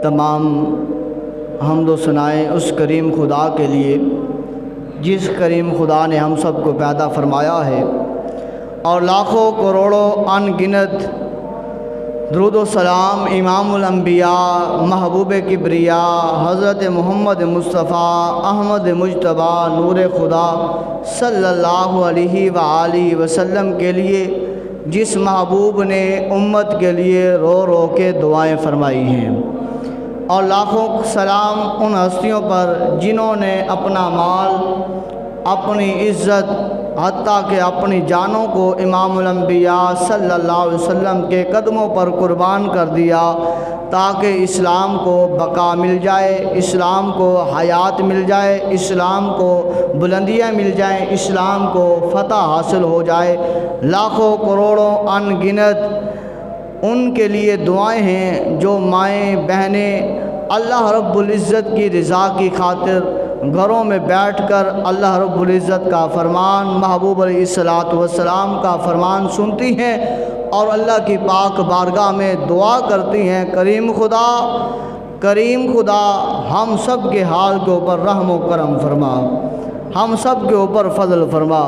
तमाम हम्द सनाएँ उस करीम खुदा के लिए जिस करीम खुदा ने हम सब को पैदा फरमाया है और लाखों करोड़ों अनगिनत दुरूद व सलाम इमामुल अंबिया महबूब किब्रिया हज़रत मोहम्मद मुस्तफ़ा अहमद मुजतबा नूर खुदा सल्लल्लाहु अलैहि व आलिहि वसल्लम के लिए जिस महबूब ने उम्मत के लिए रो रो के दुआएं फरमाई हैं, और लाखों सलाम उन हस्तियों पर जिन्होंने अपना माल, अपनी इज़्ज़त, हत्ता के अपनी जानों को इमामुल अंबिया सल्लल्लाहु अलैहि वसल्लम के कदमों पर कुर्बान कर दिया ताकि इस्लाम को बका मिल जाए, इस्लाम को हयात मिल जाए, इस्लाम को बुलंदियाँ मिल जाएं, इस्लाम को फ़तह हासिल हो जाए। लाखों करोड़ों अनगिनत उनके लिए दुआएं हैं जो माएँ बहनें अल्लाह रब्बुल इज़्ज़त की रज़ा की खातिर घरों में बैठकर अल्लाह रब्बुल इज़्ज़त का फरमान, महबूब अलैहिस्सलातु वस्सलाम का फरमान सुनती हैं और अल्लाह की पाक बारगाह में दुआ करती हैं, करीम खुदा हम सब के हाल के ऊपर रहम व करम फरमा, हम सब के ऊपर फ़ज़ल फरमा।